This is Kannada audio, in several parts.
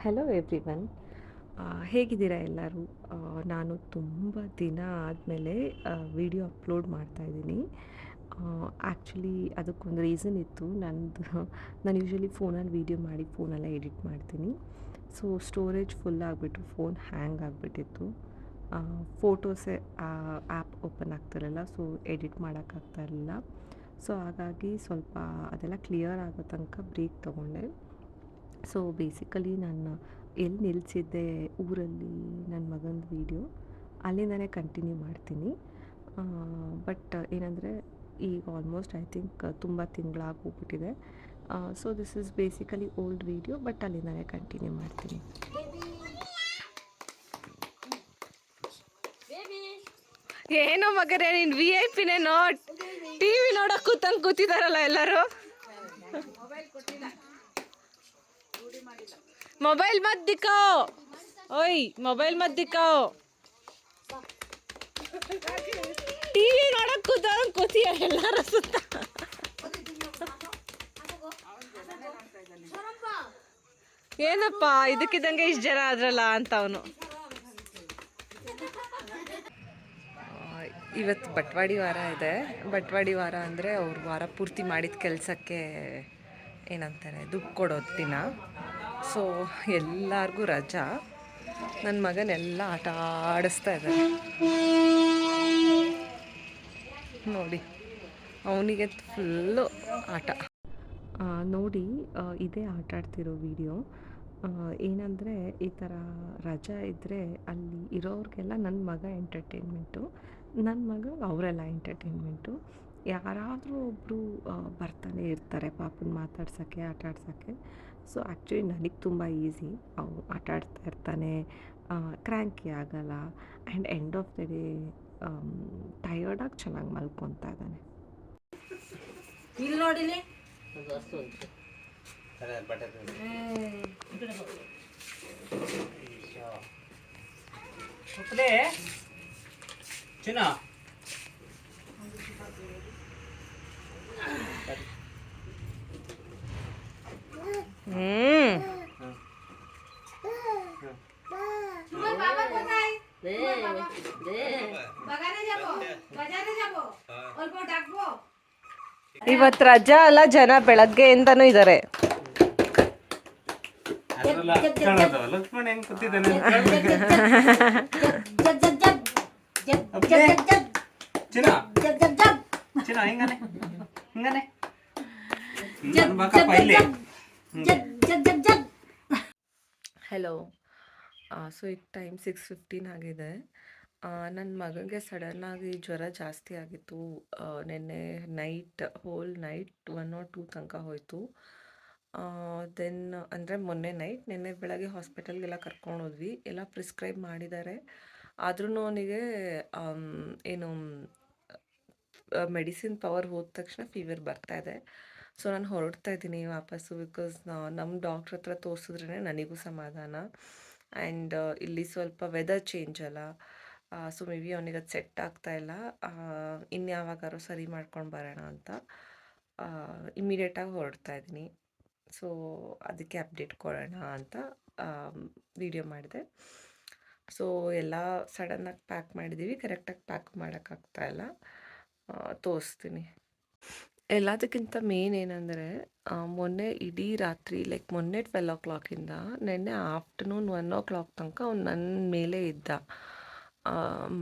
Hello everyone. ಹೇಗಿದ್ದೀರಾ ಎಲ್ಲರೂ? ನಾನು ತುಂಬ ದಿನ ಆದಮೇಲೆ ವಿಡಿಯೋ ಅಪ್ಲೋಡ್ ಮಾಡ್ತಾಯಿದ್ದೀನಿ. ಆ್ಯಕ್ಚುಲಿ ಅದಕ್ಕೊಂದು ರೀಸನ್ ಇತ್ತು. ನಾನು ಯೂಶ್ವಲಿ ಫೋನಲ್ಲಿ ವೀಡಿಯೋ ಮಾಡಿ ಫೋನಲ್ಲೇ ಎಡಿಟ್ ಮಾಡ್ತೀನಿ. ಸೊ ಸ್ಟೋರೇಜ್ ಫುಲ್ ಆಗಿಬಿಟ್ಟು ಫೋನ್ ಹ್ಯಾಂಗ್ ಆಗಿಬಿಟ್ಟಿತ್ತು. ಫೋಟೋಸೇ ಆ್ಯಪ್ ಓಪನ್ ಆಗ್ತಿರಲಿಲ್ಲ, ಸೊ ಎಡಿಟ್ ಮಾಡೋಕ್ಕಾಗ್ತಾ ಇರಲಿಲ್ಲ. ಸೊ ಹಾಗಾಗಿ ಸ್ವಲ್ಪ ಅದೆಲ್ಲ ಕ್ಲಿಯರ್ ಆಗೋ ತನಕ ಬ್ರೇಕ್ ತೊಗೊಂಡೆ. ಸೊ ಬೇಸಿಕಲಿ ನಾನು ಎಲ್ಲಿ ನಿಲ್ಲಿಸಿದ್ದೆ ಊರಲ್ಲಿ ನನ್ನ ಮಗಂದು ವೀಡಿಯೋ ಅಲ್ಲಿಂದನೇ ಕಂಟಿನ್ಯೂ ಮಾಡ್ತೀನಿ. ಬಟ್ ಏನಂದರೆ ಈಗ ಆಲ್ಮೋಸ್ಟ್ ಐ ಥಿಂಕ್ ತುಂಬ ತಿಂಗಳಾಗೋಗ್ಬಿಟ್ಟಿದೆ. So this is basically old video, but ಅಲ್ಲಿಂದನೇ ಕಂಟಿನ್ಯೂ ಮಾಡ್ತೀನಿ. ಏನೋ ಮಗರೇ, ನೀನು VIP ನೋಟ್ TV ನೋಡೋಕೆ ಕೂತಿದಾರಲ್ಲ ಎಲ್ಲರೂ. ಮೊಬೈಲ್ ಮತ್ ದಿಕ್ಕಾओ, ಓಯ್ ಮೊಬೈಲ್ ಮತ್ ದಿಕ್ಕಾओ. TV ನೋಡಕ್ ಕೂತಿಯ ಎಲ್ಲರೂ ಸುತ್ತ. ಏನಪ್ಪ ಇದಕ್ಕಿದ್ದಂಗೆ ಇಷ್ಟು ಜನ ಆದ್ರಲ್ಲ ಅಂತ ಅವನು. ಇವತ್ತು ಬಟ್ವಾಡಿ ವಾರ ಇದೆ. ಬಟ್ವಾಡಿ ವಾರ ಅಂದರೆ ಅವ್ರು ವಾರ ಪೂರ್ತಿ ಮಾಡಿದ ಕೆಲಸಕ್ಕೆ ಏನಂತಾರೆ, ದುಡ್ಡು ಕೊಡೋದು ದಿನ. ಸೊ ಎಲ್ಲರಿಗೂ ರಜಾ. ನನ್ನ ಮಗನೆಲ್ಲ ಆಟ ಆಡಿಸ್ತಾ ಇದ್ದಾರೆ ನೋಡಿ. ಅವನಿಗೆ ಫುಲ್ಲು ಆಟ ನೋಡಿ. ಇದೇ ಆಟ ಆಡ್ತಿರೋ ವಿಡಿಯೋ. ಏನಂದರೆ ಈ ಥರ ರಜಾ ಇದ್ದರೆ ಅಲ್ಲಿ ಇರೋರಿಗೆಲ್ಲ ನನ್ನ ಮಗ ಎಂಟರ್ಟೈನ್ಮೆಂಟು, ನನ್ನ ಮಗ ಅವರೆಲ್ಲ ಎಂಟರ್ಟೈನ್ಮೆಂಟು. ಯಾರಾದರೂ ಒಬ್ಬರು ಬರ್ತಾನೆ ಇರ್ತಾರೆ ಪಾಪನ ಮಾತಾಡ್ಸೋಕ್ಕೆ, ಆಟ ಆಡ್ಸೋಕ್ಕೆ. ಸೊ ಆ್ಯಕ್ಚುಲಿ ನನಗೆ ತುಂಬ ಈಸಿ. ಅವನು ಆಟ ಆಡ್ತಾ ಇರ್ತಾನೆ, ಕ್ರ್ಯಾಂಕಿ ಆಗಲ್ಲ, and end of the day ಟಯರ್ಡಾಗಿ ಚೆನ್ನಾಗಿ ಮಲ್ಕೊತಾ ಇದ್ದಾನೆ. ಇಲ್ಲಿ ನೋಡಿಲಿ ಚಿನ್ನ ಇವತ್ತು ರಜಾ ಅಲ್ಲ, ಜನ ಬೆಳಗ್ಗೆಯಿಂದನೂ ಇದ್ದಾರೆ. ಲಕ್ಷ್ಮಣ ಹೆಂಗ್ ಕೂತಿದ್ದಾನೆ ಚಿನ್ನ ಹಿಂಗನೆ ಹಿಂಗನೆ ಹಲೋ. ಸೊ ಈಗ ಟೈಮ್ 6:15 ಆಗಿದೆ. ನನ್ನ ಮಗನಿಗೆ ಸಡನ್ನಾಗಿ ಜ್ವರ ಜಾಸ್ತಿ ಆಗಿತ್ತು. ನೆನ್ನೆ ನೈಟ್, ಹೋಲ್ ನೈಟ್ 1 or 2 ತನಕ ಹೋಯಿತು. ದೆನ್ ಅಂದರೆ ಮೊನ್ನೆ ನೈಟ್, ನೆನ್ನೆ ಬೆಳಗ್ಗೆ ಹಾಸ್ಪಿಟಲ್ಗೆಲ್ಲ ಕರ್ಕೊಂಡೋದ್ವಿ. ಎಲ್ಲ ಪ್ರಿಸ್ಕ್ರೈಬ್ ಮಾಡಿದ್ದಾರೆ. ಆದ್ರೂ ಅವನಿಗೆ ಏನು ಮೆಡಿಸಿನ್ ಪವರ್ ಹೋದ ತಕ್ಷಣ ಫೀವರ್ ಬರ್ತಾಯಿದೆ. ಸೊ ನಾನು ಹೊರಡ್ತಾ ಇದ್ದೀನಿ ವಾಪಸ್ಸು. ಬಿಕಾಸ್ ನಮ್ಮ ಡಾಕ್ಟ್ರ್ ಹತ್ರ ತೋರಿಸಿದ್ರೇ ನನಗೂ ಸಮಾಧಾನ. ಆ್ಯಂಡ್ ಇಲ್ಲಿ ಸ್ವಲ್ಪ ವೆದರ್ ಚೇಂಜ್ ಅಲ್ಲ. ಸೊ ಮೇ ಬಿ ಅವನಿಗೆ ಅದು ಸೆಟ್ ಆಗ್ತಾಯಿಲ್ಲ. ಇನ್ಯಾವಾಗಾರು ಸರಿ ಮಾಡ್ಕೊಂಡು ಬರೋಣ ಅಂತ ಇಮ್ಮಿಡಿಯೇಟಾಗಿ ಹೊರಡ್ತಾ ಇದ್ದೀನಿ. ಸೊ ಅದಕ್ಕೆ ಅಪ್ಡೇಟ್ ಕೊಡೋಣ ಅಂತ ವಿಡಿಯೋ ಮಾಡಿದೆ. ಸೊ ಎಲ್ಲ ಸಡನ್ನಾಗಿ ಪ್ಯಾಕ್ ಮಾಡಿದ್ದೀವಿ. ಕರೆಕ್ಟಾಗಿ ಪ್ಯಾಕ್ ಮಾಡೋಕ್ಕಾಗ್ತಾಯಿಲ್ಲ. ತೋರಿಸ್ತೀನಿ. ಎಲ್ಲದಕ್ಕಿಂತ ಮೇನ್ ಏನಂದರೆ, ಮೊನ್ನೆ ಇಡೀ ರಾತ್ರಿ, ಲೈಕ್ ಮೊನ್ನೆ 12 o'clockಯಿಂದ ನೆನ್ನೆ ಆಫ್ಟರ್ನೂನ್ 1 o'clock ತನಕ ಅವ್ನು ನನ್ನ ಮೇಲೆ ಇದ್ದ.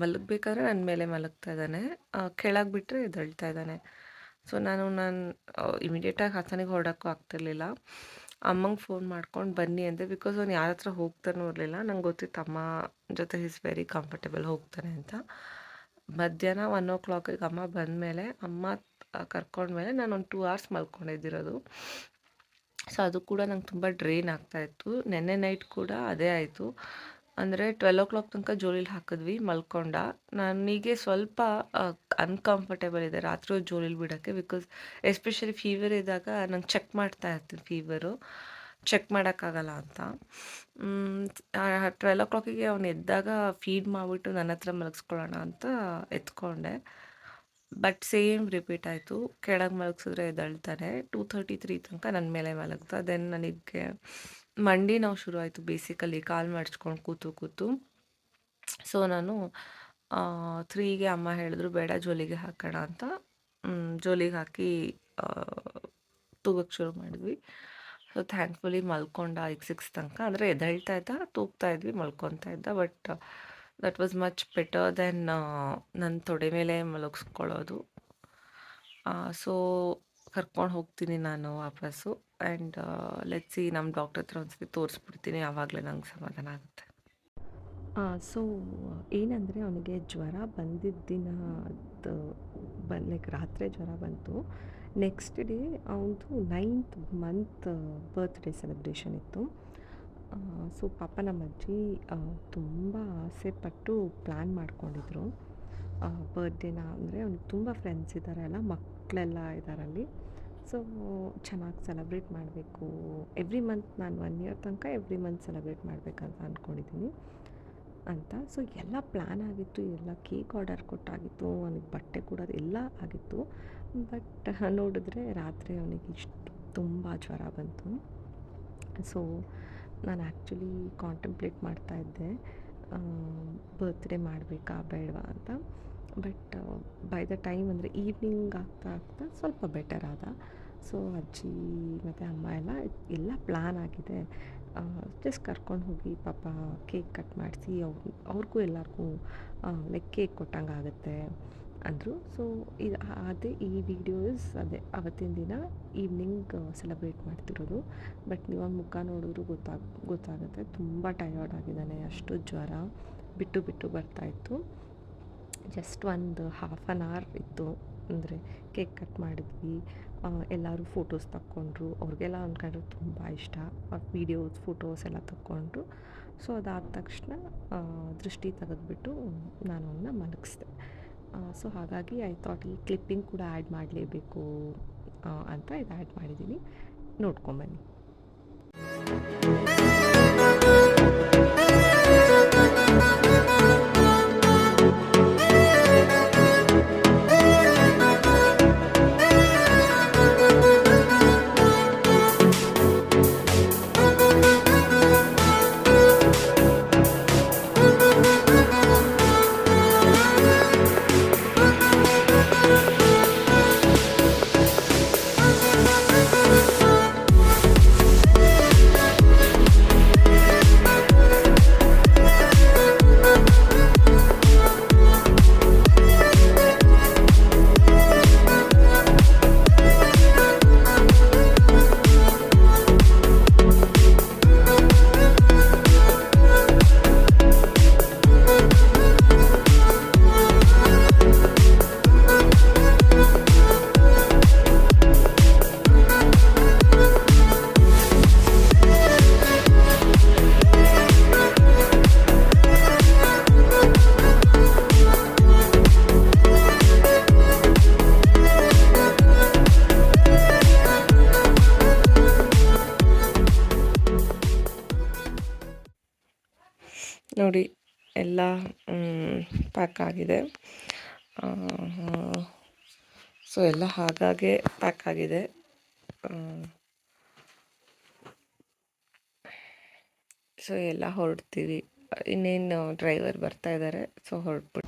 ಮಲಗಬೇಕಾದ್ರೆ ನನ್ನ ಮೇಲೆ ಮಲಗ್ತಾ ಇದ್ದಾನೆ, ಕೆಳಗೆ ಬಿಟ್ಟರೆ ಎದ್ದೇಳ್ತಾ ಇದ್ದಾನೆ. ಸೊ ನಾನು ಇಮಿಡಿಯೇಟಾಗಿ ಹಾಸನಿಗೆ ಹೊರಡೋಕ್ಕೂ ಆಗ್ತಿರ್ಲಿಲ್ಲ. ಅಮ್ಮಂಗೆ ಫೋನ್ ಮಾಡ್ಕೊಂಡು ಬನ್ನಿ ಅಂದೆ. ಬಿಕಾಸ್ ಅವ್ನು ಯಾರ ಹತ್ರ ಹೋಗ್ತಾನೂ ಇರಲಿಲ್ಲ. ನಂಗೆ ಗೊತ್ತಿತ್ತು ಅಮ್ಮ ಜೊತೆ ಈಸ್ ವೆರಿ ಕಂಫರ್ಟೇಬಲ್, ಹೋಗ್ತಾನೆ ಅಂತ. ಮಧ್ಯಾಹ್ನ 1 o'clockಗೆ ಅಮ್ಮ ಬಂದಮೇಲೆ, ಅಮ್ಮ ಕರ್ಕೊಂಡ್ಮೇಲೆ ನಾನು ಒಂದು 2 hours ಮಲ್ಕೊಂಡಿದ್ದಿರೋದು. ಸೊ ಅದು ಕೂಡ ನಂಗೆ ತುಂಬ ಡ್ರೈನ್ ಆಗ್ತಾಯಿತ್ತು. ನೆನ್ನೆ ನೈಟ್ ಕೂಡ ಅದೇ ಆಯಿತು. ಅಂದರೆ 12 o'clock ತನಕ ಜೋಲಿಲಿ ಹಾಕಿದ್ವಿ, ಮಲ್ಕೊಂಡ. ನನಗೆ ಸ್ವಲ್ಪ ಅನ್ಕಂಫರ್ಟೇಬಲ್ ಇದೆ ರಾತ್ರಿ ಜೋಲಿಲಿ ಬಿಡೋಕ್ಕೆ. ಬಿಕಾಸ್ ಎಸ್ಪೆಷಲಿ ಫೀವರ್ ಇದ್ದಾಗ ನಂಗೆ ಚೆಕ್ ಮಾಡ್ತಾ ಇರ್ತೀನಿ, ಫೀವರು ಚೆಕ್ ಮಾಡೋಕ್ಕಾಗಲ್ಲ ಅಂತ. 12 o'clockಗೆ ಅವ್ನು ಎದ್ದಾಗ ಫೀಡ್ ಮಾಡಿಬಿಟ್ಟು ನನ್ನ ಹತ್ರ ಮಲಗಿಸ್ಕೊಳ್ಳೋಣ ಅಂತ ಎತ್ಕೊಂಡೆ. ಬಟ್ ಸೇಮ್ ರಿಪೀಟ್ ಆಯಿತು. ಕೆಳಗೆ ಮಲಗಿಸಿದ್ರೆ ಎದ್ದೇಳ್ತಾನೆ. 2:33 ತನಕ ನನ್ನ ಮೇಲೆ ಮಲಗ್ದ. ದೆನ್ ನನಗೆ ಮಂಡಿ ನೋವು ಶುರು ಆಯಿತು ಬೇಸಿಕಲಿ ಕಾಲು ಮಡ್ಚ್ಕೊಂಡು ಕೂತು ಕೂತು. ಸೊ ನಾನು 3ಗೆ ಅಮ್ಮ ಹೇಳಿದ್ರು ಬೇಡ ಜೋಲಿಗೆ ಹಾಕೋಣ ಅಂತ. ಜೋಲಿಗೆ ಹಾಕಿ ತೂಗಕ್ಕೆ ಶುರು ಮಾಡಿದ್ವಿ. ಸೊ ಥ್ಯಾಂಕ್ಫುಲಿ ಮಲ್ಕೊಂಡ 6 ತನಕ. ಅಂದರೆ ಎದ್ದೇಳ್ತಾ ಇದ್ದ, ತೂಗ್ತಾ ಇದ್ವಿ, ಮಲ್ಕೊತಾ ಇದ್ದ. But that was much better than ನನ್ನ ತೊಡೆ ಮೇಲೆ ಮಲಗಿಸ್ಕೊಳ್ಳೋದು. ಸೊ ಕರ್ಕೊಂಡು ಹೋಗ್ತೀನಿ ನಾನು ವಾಪಸ್ಸು. ಆ್ಯಂಡ್ ಲೆಟ್ಸ್ ಸಿ, ನಮ್ಮ ಡಾಕ್ಟರ್ ಹತ್ರ ಒಂದ್ಸತಿ ತೋರಿಸ್ಬಿಡ್ತೀನಿ, ಆವಾಗಲೇ ನಂಗೆ ಸಮಾಧಾನ ಆಗುತ್ತೆ. ಸೊ ಏನಂದರೆ ಅವನಿಗೆ ಜ್ವರ ಬಂದಿದ್ದ ದಿನದ ಲೈಕ್ ರಾತ್ರಿ ಜ್ವರ ಬಂತು. ನೆಕ್ಸ್ಟ್ ಡೇ ಅವನದು 9th ಮಂತ್ ಬರ್ತ್ಡೇ ಸೆಲೆಬ್ರೇಷನ್ ಇತ್ತು. ಸೊ ಪಾಪ ನಮ್ಮ ಅಜ್ಜಿ ತುಂಬ ಆಸೆಪಟ್ಟು ಪ್ಲ್ಯಾನ್ ಮಾಡ್ಕೊಂಡಿದ್ರು ಬರ್ತ್ಡೇನ. ಅಂದರೆ ಅವ್ನಿಗೆ ತುಂಬ ಫ್ರೆಂಡ್ಸ್ ಇದ್ದಾರೆ, ಎಲ್ಲ ಮಕ್ಕಳೆಲ್ಲ ಇದ್ದಾರಲ್ಲಿ. ಸೊ ಚೆನ್ನಾಗಿ ಸೆಲೆಬ್ರೇಟ್ ಮಾಡಬೇಕು. ಎವ್ರಿ ಮಂತ್ ನಾನು 1 ಇಯರ್ ತನಕ ಎವ್ರಿ ಮಂತ್ ಸೆಲೆಬ್ರೇಟ್ ಮಾಡಬೇಕಂತ ಅಂದ್ಕೊಂಡಿದ್ದೀನಿ ಅಂತ. ಸೊ ಎಲ್ಲ ಪ್ಲ್ಯಾನ್ ಆಗಿತ್ತು, ಎಲ್ಲ ಕೇಕ್ ಆರ್ಡರ್ ಕೊಟ್ಟಾಗಿತ್ತು, ಅವನಿಗೆ ಬಟ್ಟೆ ಕೊಡೋದು ಎಲ್ಲ ಆಗಿತ್ತು. ಬಟ್ ನೋಡಿದ್ರೆ ರಾತ್ರಿ ಅವನಿಗೆ ತುಂಬ ಜ್ವರ ಬಂತು. ಸೊ ನಾನು ಆ್ಯಕ್ಚುಲಿ ಕಾಂಟೆಂಪ್ಲೇಟ್ ಮಾಡ್ತಾಯಿದ್ದೆ ಬರ್ತ್ಡೇ ಮಾಡಬೇಕಾ ಬೇಡವಾ ಅಂತ. ಬಟ್ ಬೈ ದ ಟೈಮ್ ಅಂದರೆ ಈವ್ನಿಂಗ್ ಆಗ್ತಾ ಆಗ್ತಾ ಸ್ವಲ್ಪ ಬೆಟರ್ ಆದ. ಸೊ ಅಜ್ಜಿ ಮತ್ತು ಅಮ್ಮ ಎಲ್ಲ ಪ್ಲ್ಯಾನ್ ಆಗಿದೆ, ಜಸ್ಟ್ ಕರ್ಕೊಂಡು ಹೋಗಿ ಪಾಪ ಕೇಕ್ ಕಟ್ ಮಾಡಿಸಿ ಅವ್ರಿಗೂ ಎಲ್ಲರಿಗೂ ಲೈಕ್ ಕೇಕ್ ಕೊಟ್ಟಂಗೆ ಆಗುತ್ತೆ ಅಂದರು. ಸೊ ಇದು ಅದೇ ಈ ವಿಡಿಯೋಸ್ ಅದೇ ಅವತ್ತಿನ ದಿನ ಈವ್ನಿಂಗ್ ಸೆಲೆಬ್ರೇಟ್ ಮಾಡ್ತಿರೋದು. ಬಟ್ ನೀವು ಮುಖ ನೋಡಿದ್ರು ಗೊತ್ತಾಗುತ್ತೆ ತುಂಬ ಟಯರ್ಡ್ ಆಗಿದ್ದಾನೆ. ಅಷ್ಟು ಜ್ವರ ಬಿಟ್ಟು ಬಿಟ್ಟು ಬರ್ತಾಯಿತ್ತು. ಜಸ್ಟ್ ಒಂದು ಹಾಫ್ ಆನ್ ಅವರ್ ಇತ್ತು. ಅಂದರೆ ಕೇಕ್ ಕಟ್ ಮಾಡಿದ್ವಿ, ಎಲ್ಲರೂ ಫೋಟೋಸ್ ತಕ್ಕೊಂಡ್ರು. ಅವ್ರಿಗೆಲ್ಲ ಅಂದ್ಕೊಂಡ್ರೆ ತುಂಬ ಇಷ್ಟ, ವೀಡಿಯೋಸ್ ಫೋಟೋಸ್ ಎಲ್ಲ ತಕ್ಕೊಂಡ್ರು. ಸೊ ಅದಾದ ತಕ್ಷಣ ದೃಷ್ಟಿ ತೆಗೆದ್ಬಿಟ್ಟು ನಾನು ಅವನ್ನ ಮಲಗಿಸ್ದೆ. ಸೊ ಹಾಗಾಗಿ ಐ ಥಾಟ್ ಈ ಕ್ಲಿಪ್ಪಿಂಗ್ ಕೂಡ ಆ್ಯಡ್ ಮಾಡಲೇಬೇಕು ಅಂತ ಇದು ಆ್ಯಡ್ ಮಾಡಿದ್ದೀನಿ, ನೋಡ್ಕೊಂಬನ್ನಿ. ನೋಡಿ ಎಲ್ಲ ಪ್ಯಾಕ್ ಆಗಿದೆ. ಸೊ ಎಲ್ಲ ಹಾಗಾಗೆ ಪ್ಯಾಕ್ ಆಗಿದೆ. ಸೊ ಎಲ್ಲ ಹೊರಡ್ತೀವಿ. ಇನ್ನೇನು ಡ್ರೈವರ್ ಬರ್ತಾ ಇದ್ದಾರೆ. ಸೊ ಹೊರಡ್ಬಿಟ್ಟು